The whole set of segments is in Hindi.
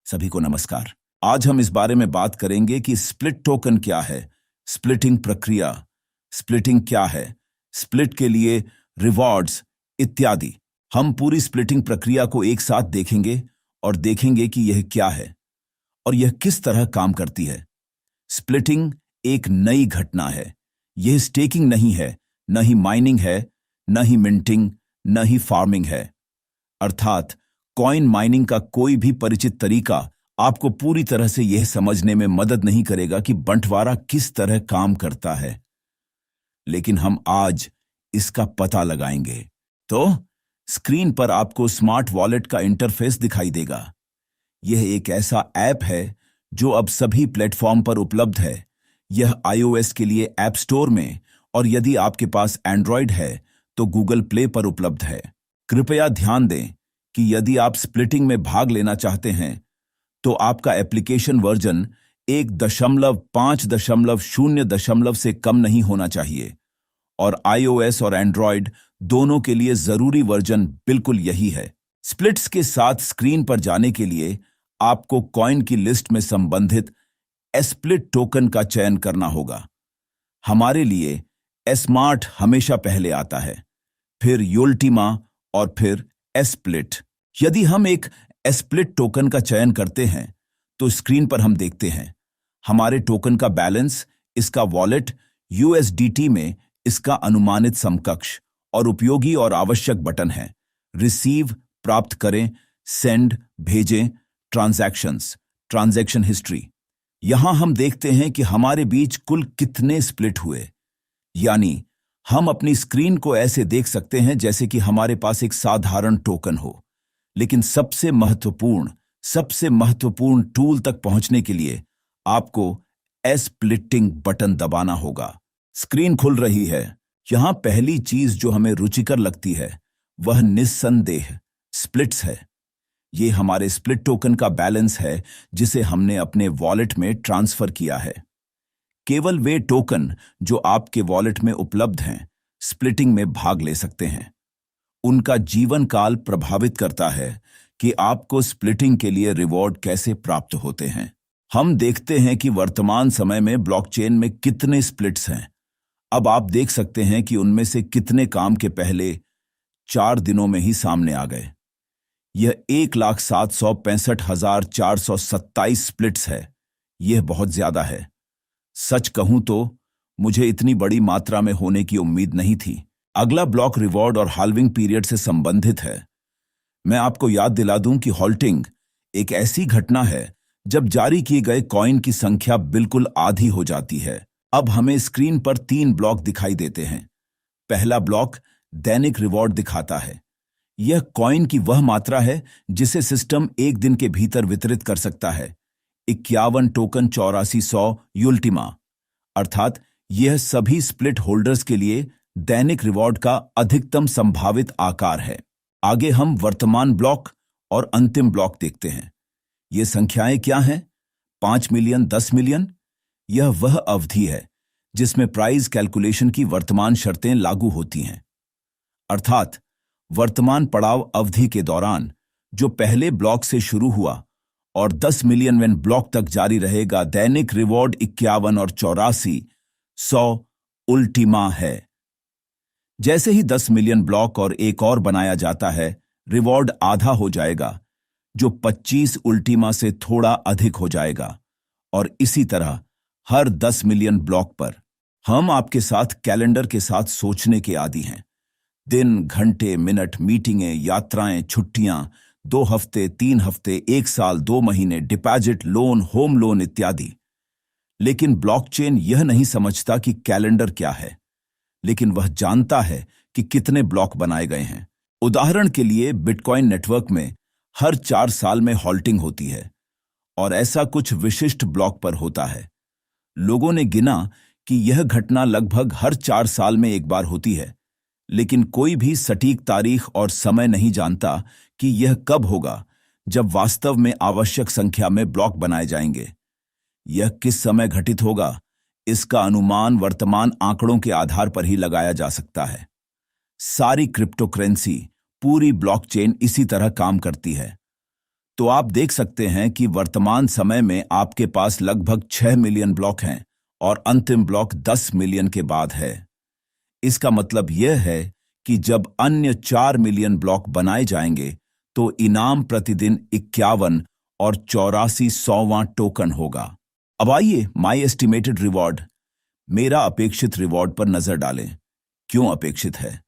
सभी को नमस्कार। आज हम इस बारे में बात करेंगे कि स्प्लिट टोकन क्या है, स्प्लिटिंग प्रक्रिया, स्प्लिटिंग क्या है, स्प्लिट के लिए रिवॉर्ड्स इत्यादि। हम पूरी स्प्लिटिंग प्रक्रिया को एक साथ देखेंगे और देखेंगे कि यह क्या है और यह किस तरह काम करती है। स्प्लिटिंग एक नई घटना है। यह स्टेकिंग नहीं है, न ही माइनिंग है, न ही मिंटिंग, न ही फार्मिंग है। अर्थात कॉइन माइनिंग का कोई भी परिचित तरीका आपको पूरी तरह से यह समझने में मदद नहीं करेगा कि बंटवारा किस तरह काम करता है, लेकिन हम आज इसका पता लगाएंगे। तो स्क्रीन पर आपको स्मार्ट वॉलेट का इंटरफेस दिखाई देगा। यह एक ऐसा ऐप है जो अब सभी प्लेटफॉर्म पर उपलब्ध है। यह iOS के लिए ऐप स्टोर में और यदि आपके पास एंड्रॉयड है तो गूगल प्ले पर उपलब्ध है। कृपया ध्यान दें कि यदि आप स्प्लिटिंग में भाग लेना चाहते हैं तो आपका एप्लीकेशन वर्जन 1.5.0 से कम नहीं होना चाहिए और iOS और एंड्रॉयड दोनों के लिए जरूरी वर्जन बिल्कुल यही है। स्प्लिट्स के साथ स्क्रीन पर जाने के लिए आपको कॉइन की लिस्ट में संबंधित स्प्लिट टोकन का चयन करना होगा। हमारे लिए स्मार्ट हमेशा पहले आता है, फिर यूल्टिमा और फिर स्प्लिट। यदि हम एक स्प्लिट टोकन का चयन करते हैं तो स्क्रीन पर हम देखते हैं हमारे टोकन का बैलेंस, इसका वॉलेट, USDT में इसका अनुमानित समकक्ष और उपयोगी और आवश्यक बटन हैं। रिसीव प्राप्त करें, सेंड भेजें, ट्रांजैक्शंस, ट्रांजैक्शन हिस्ट्री। यहां हम देखते हैं कि हमारे बीच कुल कितने स्प्लिट हुए। यानी हम अपनी स्क्रीन को ऐसे देख सकते हैं जैसे कि हमारे पास एक साधारण टोकन हो। लेकिन सबसे महत्वपूर्ण टूल तक पहुंचने के लिए आपको स्प्लिटिंग बटन दबाना होगा। स्क्रीन खुल रही है। यहां पहली चीज जो हमें रुचिकर लगती है वह निस्संदेह स्प्लिट्स है। ये हमारे स्प्लिट टोकन का बैलेंस है जिसे हमने अपने वॉलेट में ट्रांसफर किया है। केवल वे टोकन जो आपके वॉलेट में उपलब्ध हैं स्प्लिटिंग में भाग ले सकते हैं। उनका जीवन काल प्रभावित करता है कि आपको स्प्लिटिंग के लिए रिवॉर्ड कैसे प्राप्त होते हैं। हम देखते हैं कि वर्तमान समय में ब्लॉकचेन में कितने स्प्लिट्स हैं। अब आप देख सकते हैं कि उनमें से कितने काम के पहले 4 दिनों में ही सामने आ गए। यह 1,765,427 स्प्लिट्स है। यह बहुत ज्यादा है। सच कहूं तो मुझे इतनी बड़ी मात्रा में होने की उम्मीद नहीं थी। अगला ब्लॉक रिवॉर्ड और हाल्विंग पीरियड से संबंधित है। मैं आपको याद दिला दूं कि हॉल्टिंग एक ऐसी घटना है जब जारी किए गए कॉइन की संख्या बिल्कुल आधी हो जाती है। अब हमें स्क्रीन पर 3 ब्लॉक दिखाई देते हैं। पहला ब्लॉक दैनिक रिवॉर्ड दिखाता है। यह कॉइन की वह मात्रा है जिसे सिस्टम एक दिन के भीतर वितरित कर सकता है। 51 टोकन 8400 यूल्टिमा, अर्थात यह सभी स्प्लिट होल्डर्स के लिए दैनिक रिवॉर्ड का अधिकतम संभावित आकार है। आगे हम वर्तमान ब्लॉक और अंतिम ब्लॉक देखते हैं। ये संख्याएं क्या हैं? 5 मिलियन, 10 मिलियन। यह वह अवधि है जिसमें प्राइस कैलकुलेशन की वर्तमान शर्तें लागू होती हैं। अर्थात वर्तमान पड़ाव अवधि के दौरान जो पहले ब्लॉक से शुरू हुआ और 10 मिलियन वेन ब्लॉक तक जारी रहेगा, दैनिक रिवॉर्ड 51 और 8400 उल्टीमा है। जैसे ही 10 मिलियन ब्लॉक और एक और बनाया जाता है, रिवॉर्ड आधा हो जाएगा, जो 25 उल्टीमा से थोड़ा अधिक हो जाएगा। और इसी तरह हर 10 मिलियन ब्लॉक पर। हम आपके साथ कैलेंडर के साथ सोचने के आदी हैं। दिन, घंटे, मिनट, मीटिंगें, यात्राएं, छुट्टियां, 2 हफ्ते, 3 हफ्ते, 1 साल, 2 महीने, डिपॉजिट, लोन, होम लोन इत्यादि। लेकिन ब्लॉकचेन यह नहीं समझता कि कैलेंडर क्या है, लेकिन वह जानता है कि कितने ब्लॉक बनाए गए हैं। उदाहरण के लिए बिटकॉइन नेटवर्क में हर 4 साल में हॉल्टिंग होती है और ऐसा कुछ विशिष्ट ब्लॉक पर होता है। लोगों ने गिना कि यह घटना लगभग हर 4 साल में एक बार होती है, लेकिन कोई भी सटीक तारीख और समय नहीं जानता कि यह कब होगा जब वास्तव में आवश्यक संख्या में ब्लॉक बनाए जाएंगे। यह किस समय घटित होगा, इसका अनुमान वर्तमान आंकड़ों के आधार पर ही लगाया जा सकता है। सारी क्रिप्टोकरेंसी, पूरी ब्लॉकचेन इसी तरह काम करती है। तो आप देख सकते हैं कि वर्तमान समय में आपके पास लगभग 6 मिलियन ब्लॉक हैं और अंतिम ब्लॉक 10 मिलियन के बाद है। इसका मतलब यह है कि जब अन्य 4 मिलियन ब्लॉक बनाए जाएंगे तो इनाम प्रतिदिन 51 और 8400वां टोकन होगा। अब आइए माई एस्टिमेटेड रिवॉर्ड, मेरा अपेक्षित रिवॉर्ड पर नजर डालें। क्यों अपेक्षित है?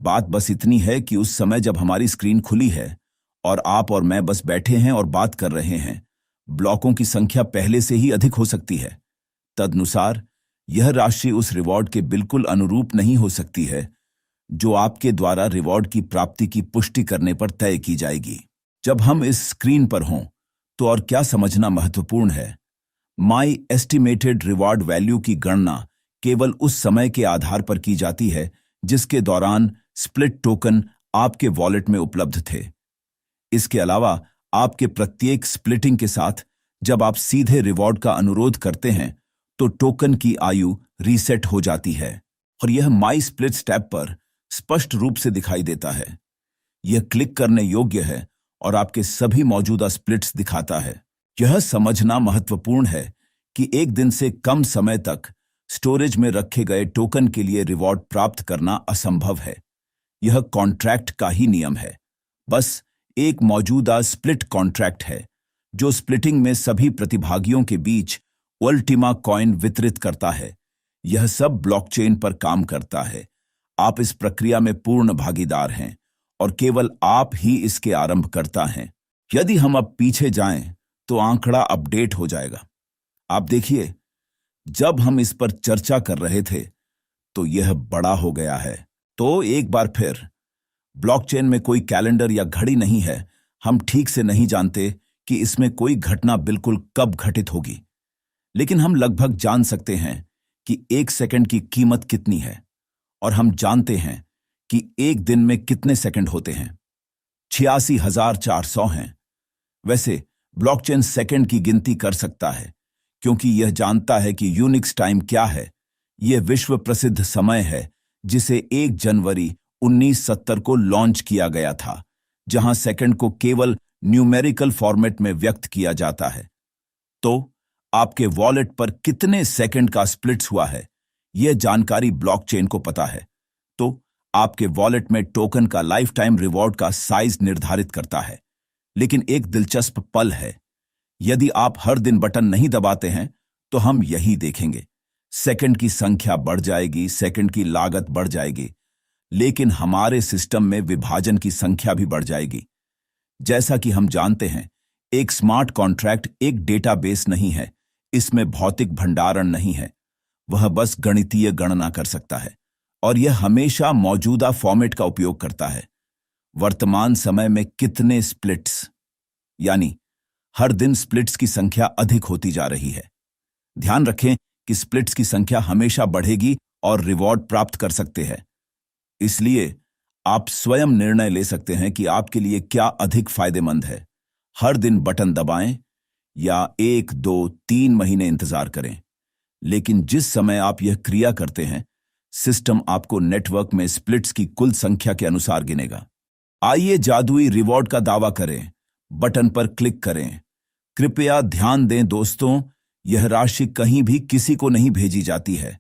बात बस इतनी है कि उस समय जब हमारी स्क्रीन खुली है और आप और मैं बस बैठे हैं और बात कर रहे हैं, ब्लॉकों की संख्या पहले से ही अधिक हो सकती है। तदनुसार यह राशि उस रिवॉर्ड के बिल्कुल अनुरूप नहीं हो सकती है जो आपके द्वारा रिवॉर्ड की प्राप्ति की पुष्टि करने पर तय की जाएगी। जब हम इस स्क्रीन पर हों तो और क्या समझना महत्वपूर्ण है, माई एस्टिमेटेड रिवॉर्ड वैल्यू की गणना केवल उस समय के आधार पर की जाती है जिसके दौरान स्प्लिट टोकन आपके वॉलेट में उपलब्ध थे। इसके अलावा आपके प्रत्येक स्प्लिटिंग के साथ जब आप सीधे रिवॉर्ड का अनुरोध करते हैं तो टोकन की आयु रीसेट हो जाती है और यह माई स्प्लिट्स टैब पर स्पष्ट रूप से दिखाई देता है। यह क्लिक करने योग्य है और आपके सभी मौजूदा स्प्लिट्स दिखाता है। यह समझना महत्वपूर्ण है कि एक दिन से कम समय तक स्टोरेज में रखे गए टोकन के लिए रिवॉर्ड प्राप्त करना असंभव है। यह कॉन्ट्रैक्ट का ही नियम है। बस एक मौजूदा स्प्लिट कॉन्ट्रैक्ट है जो स्प्लिटिंग में सभी प्रतिभागियों के बीच अल्टीमा कॉइन वितरित करता है। यह सब ब्लॉकचेन पर काम करता है। आप इस प्रक्रिया में पूर्ण भागीदार हैं और केवल आप ही इसके आरंभकर्ता हैं। यदि हम अब पीछे जाएं तो आंकड़ा अपडेट हो जाएगा। आप देखिए, जब हम इस पर चर्चा कर रहे थे तो यह बड़ा हो गया है। तो एक बार फिर, ब्लॉकचेन में कोई कैलेंडर या घड़ी नहीं है। हम ठीक से नहीं जानते कि इसमें कोई घटना बिल्कुल कब घटित होगी, लेकिन हम लगभग जान सकते हैं कि 1 सेकंड की कीमत कितनी है और हम जानते हैं कि एक दिन में कितने सेकंड होते हैं। 86,400 हैं। वैसे ब्लॉकचेन सेकंड की गिनती कर सकता है क्योंकि यह जानता है कि यूनिक्स टाइम क्या है। यह विश्व प्रसिद्ध समय है जिसे 1 जनवरी 1970 को लॉन्च किया गया था, जहां सेकंड को केवल न्यूमेरिकल फॉर्मेट में व्यक्त किया जाता है। तो आपके वॉलेट पर कितने सेकंड का स्प्लिट्स हुआ है, यह जानकारी ब्लॉकचेन को पता है। तो आपके वॉलेट में टोकन का लाइफ टाइम रिवॉर्ड का साइज निर्धारित करता है। लेकिन एक दिलचस्प पल है, यदि आप हर दिन बटन नहीं दबाते हैं तो हम यही देखेंगे। सेकंड की संख्या बढ़ जाएगी, सेकंड की लागत बढ़ जाएगी, लेकिन हमारे सिस्टम में विभाजन की संख्या भी बढ़ जाएगी। जैसा कि हम जानते हैं, एक स्मार्ट कॉन्ट्रैक्ट एक डेटाबेस नहीं है, इसमें भौतिक भंडारण नहीं है। वह बस गणितीय गणना कर सकता है और यह हमेशा मौजूदा फॉर्मेट का उपयोग करता है। वर्तमान समय में कितने स्प्लिट्स, यानी हर दिन स्प्लिट्स की संख्या अधिक होती जा रही है। ध्यान रखें कि स्प्लिट्स की संख्या हमेशा बढ़ेगी और रिवॉर्ड प्राप्त कर सकते हैं। इसलिए आप स्वयं निर्णय ले सकते हैं कि आपके लिए क्या अधिक फायदेमंद है, हर दिन बटन दबाएं या 1, 2, 3 महीने इंतजार करें। लेकिन जिस समय आप यह क्रिया करते हैं, सिस्टम आपको नेटवर्क में स्प्लिट्स की कुल संख्या के अनुसार गिनेगा। आइए जादुई रिवॉर्ड का दावा करें। बटन पर क्लिक करें। कृपया ध्यान दें दोस्तों, यह राशि कहीं भी किसी को नहीं भेजी जाती है।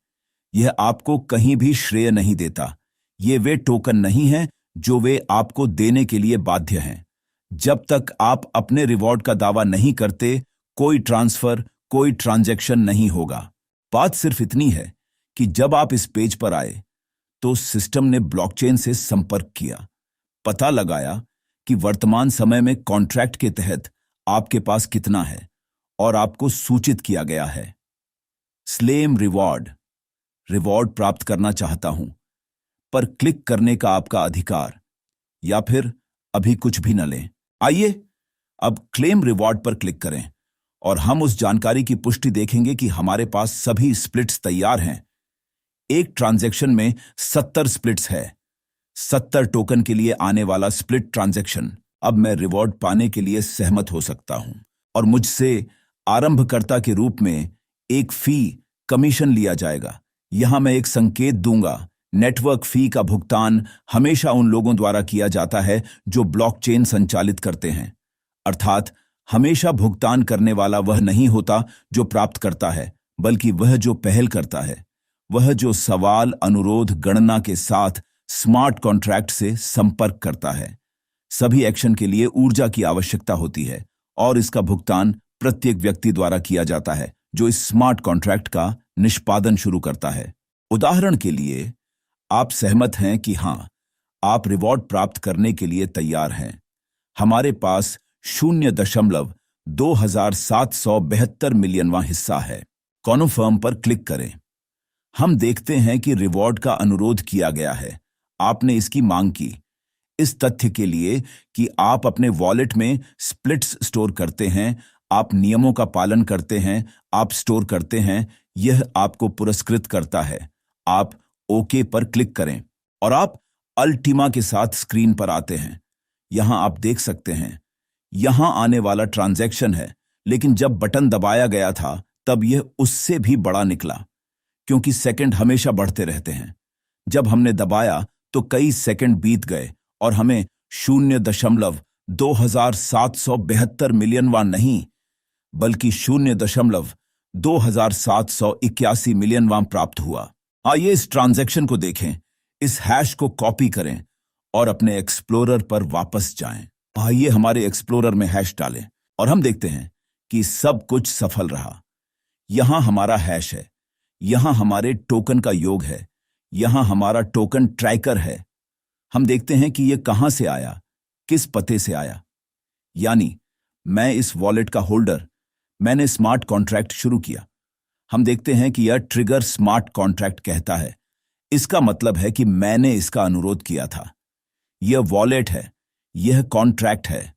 यह आपको कहीं भी श्रेय नहीं देता। ये वे टोकन नहीं हैं जो वे आपको देने के लिए बाध्य हैं। जब तक आप अपने रिवॉर्ड का दावा नहीं करते, कोई ट्रांसफर, कोई ट्रांजैक्शन नहीं होगा। बात सिर्फ इतनी है कि जब आप इस पेज पर आए तो सिस्टम ने ब्लॉकचेन से संपर्क किया, पता लगाया कि वर्तमान समय में कॉन्ट्रैक्ट के तहत आपके पास कितना है और आपको सूचित किया गया है। स्लेम रिवॉर्ड, रिवॉर्ड प्राप्त करना चाहता हूं पर क्लिक करने का आपका अधिकार, या फिर अभी कुछ भी न लें। आइए अब क्लेम रिवॉर्ड पर क्लिक करें और हम उस जानकारी की पुष्टि देखेंगे कि हमारे पास सभी स्प्लिट्स तैयार हैं। एक ट्रांजैक्शन में 70 स्प्लिट्स है। 70 टोकन के लिए आने वाला स्प्लिट ट्रांजैक्शन। अब मैं रिवॉर्ड पाने के लिए सहमत हो सकता हूं और मुझसे आरंभकर्ता के रूप में एक फी कमीशन लिया जाएगा। यहां मैं एक संकेत दूंगा। नेटवर्क फी का भुगतान हमेशा उन लोगों द्वारा किया जाता है जो ब्लॉकचेन संचालित करते हैं। अर्थात हमेशा भुगतान करने वाला वह नहीं होता जो प्राप्त करता है, बल्कि वह जो पहल करता है, वह जो सवाल, अनुरोध, गणना के साथ स्मार्ट कॉन्ट्रैक्ट से संपर्क करता है। सभी एक्शन के लिए ऊर्जा की आवश्यकता होती है और इसका भुगतान प्रत्येक व्यक्ति द्वारा किया जाता है जो इस स्मार्ट कॉन्ट्रैक्ट का निष्पादन शुरू करता है। उदाहरण के लिए, आप सहमत हैं कि हां, आप रिवॉर्ड प्राप्त करने के लिए तैयार हैं। हमारे पास 0.2772 मिलियनवां हिस्सा है। कॉन्फर्म पर क्लिक करें। हम देखते हैं कि रिवॉर्ड का अनुरोध किया गया है। आपने इसकी मांग की। इस तथ्य के लिए कि आप अपने वॉलेट में स्प्लिट्स स्टोर करते हैं, आप नियमों का पालन करते हैं, आप स्टोर करते हैं, यह आपको पुरस्कृत करता है। आप ओके पर क्लिक करें और आप अल्टीमा के साथ स्क्रीन पर आते हैं। यहां आप देख सकते हैं, यहां आने वाला ट्रांजैक्शन है, लेकिन जब बटन दबाया गया था तब यह उससे भी बड़ा निकला, क्योंकि सेकंड हमेशा बढ़ते रहते हैं। जब हमने दबाया तो कई सेकंड बीत गए और हमें 0.2772 मिलियनवां नहीं, बल्कि 0.2781 मिलियनवां प्राप्त हुआ। आइए इस ट्रांजैक्शन को देखें। इस हैश को कॉपी करें और अपने एक्सप्लोरर पर वापस जाएं। आइए हमारे एक्सप्लोरर में हैश डालें और हम देखते हैं कि सब कुछ सफल रहा। यहां हमारा हैश है, यहां हमारे टोकन का योग है, यहां हमारा टोकन ट्रैकर है। हम देखते हैं कि यह कहां से आया, किस पते से आया। यानी मैं इस वॉलेट का होल्डर, मैंने स्मार्ट कॉन्ट्रैक्ट शुरू किया। हम देखते हैं कि यह ट्रिगर स्मार्ट कॉन्ट्रैक्ट कहता है। इसका मतलब है कि मैंने इसका अनुरोध किया था। यह वॉलेट है, यह कॉन्ट्रैक्ट है।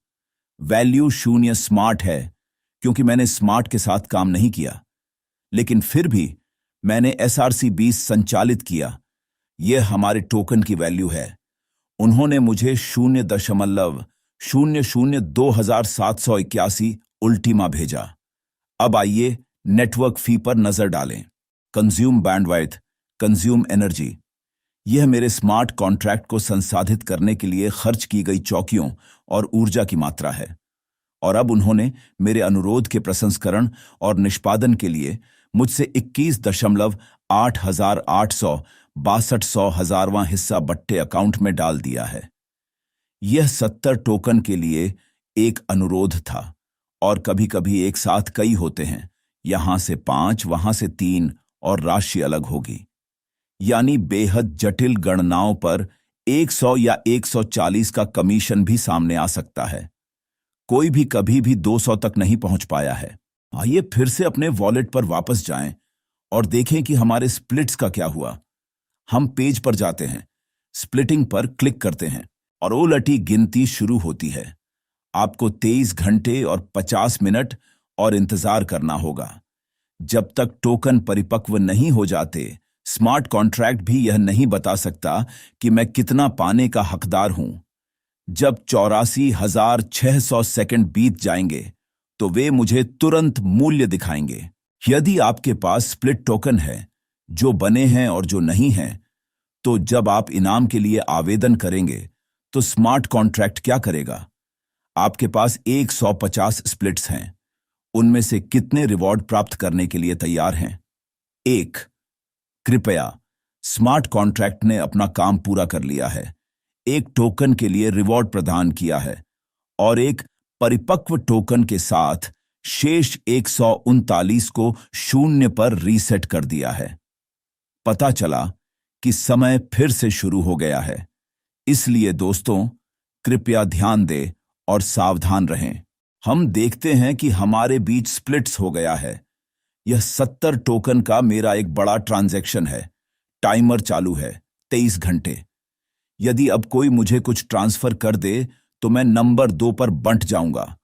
वैल्यू 0 स्मार्ट है, क्योंकि मैंने स्मार्ट के साथ काम नहीं किया, लेकिन फिर भी मैंने SRC-20 संचालित किया। यह हमारे टोकन की वैल्यू है। उन्होंने मुझे 0.002781 उल्टीमा भेजा। अब आइए नेटवर्क फी पर नजर डालें। Consume bandwidth, consume energy. यह मेरे स्मार्ट कॉन्ट्रैक्ट को संसाधित करने के लिए खर्च की गई चौकियों और ऊर्जा की मात्रा है। और अब उन्होंने मेरे अनुरोध के प्रसंस्करण और निष्पादन के लिए मुझसे 21,8862 हिस्सा बट्टे अकाउंट में डाल दिया है। यह 70 टोकन के लिए एक अनुरोध था और कभी-कभी एक साथ कई होते हैं। यहां से 5, वहां से 3 और राशि अलग होगी। यानी बेहद जटिल गणनाओं पर 100 या 140 का कमीशन भी सामने आ सकता है। कोई भी कभी भी 200 तक नहीं पहुंच पाया है। आइए फिर से अपने वॉलेट पर वापस जाएं और देखें कि हमारे स्प्लिट्स का क्या हुआ। हम पेज पर जाते हैं, स्प्लिटिंग पर क्लिक करते हैं और उलटी गिनती शुरू होती है। आपको 23 घंटे और 50 मिनट और इंतजार करना होगा। जब तक टोकन परिपक्व नहीं हो जाते, स्मार्ट कॉन्ट्रैक्ट भी यह नहीं बता सकता कि मैं कितना पाने का हकदार हूं। जब 84,600 सेकंड बीत जाएंगे तो वे मुझे तुरंत मूल्य दिखाएंगे। यदि आपके पास स्प्लिट टोकन है, जो बने हैं और जो नहीं हैं, तो जब आप इनाम के लिए आवेदन करेंगे तो स्मार्ट कॉन्ट्रैक्ट क्या करेगा? आपके पास 150 स्प्लिट्स हैं। उनमें से कितने रिवॉर्ड प्राप्त करने के लिए तैयार हैं? 1। कृपया, स्मार्ट कॉन्ट्रैक्ट ने अपना काम पूरा कर लिया है। एक टोकन के लिए रिवॉर्ड प्रदान किया है और एक परिपक्व टोकन के साथ शेष 139 को 0 पर रीसेट कर दिया है। पता चला कि समय फिर से शुरू हो गया है। इसलिए दोस्तों, कृपया ध्यान दें और सावधान रहें। हम देखते हैं कि हमारे बीच स्प्लिट्स हो गया है। यह 70 टोकन का मेरा एक बड़ा ट्रांजैक्शन है। टाइमर चालू है, 23 घंटे। यदि अब कोई मुझे कुछ ट्रांसफर कर दे तो मैं नंबर 2 पर बंट जाऊंगा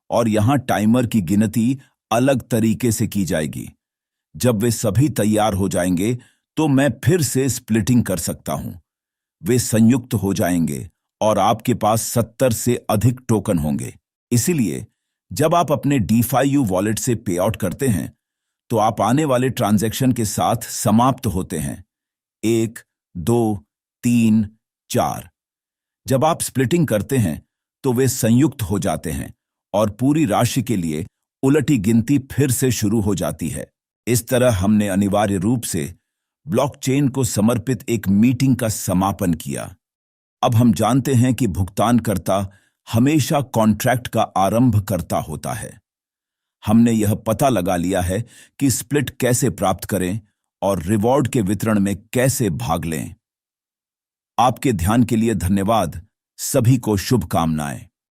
और यहां टाइमर की गिनती अलग तरीके से की जाएगी। जब वे सभी तैयार हो जाएंगे तो मैं फिर से स्प्लिटिंग कर सकता हूं। वे संयुक्त हो जाएंगे और आपके पास 70 से अधिक टोकन होंगे। इसीलिए जब आप अपने DeFi वॉलेट से पे आउट करते हैं तो आप आने वाले ट्रांजैक्शन के साथ समाप्त होते हैं। 1, 2, 3, 4। जब आप स्प्लिटिंग करते हैं तो वे संयुक्त हो जाते हैं और पूरी राशि के लिए उलटी गिनती फिर से शुरू हो जाती है। इस तरह हमने अनिवार्य रूप से ब्लॉकचेन को समर्पित एक मीटिंग का समापन किया। अब हम जानते हैं कि भुगतानकर्ता हमेशा कॉन्ट्रैक्ट का आरंभकर्ता होता है। हमने यह पता लगा लिया है कि स्प्लिट कैसे प्राप्त करें और रिवॉर्ड के वितरण में कैसे भाग लें। आपके ध्यान के लिए धन्यवाद। सभी को शुभकामनाएं।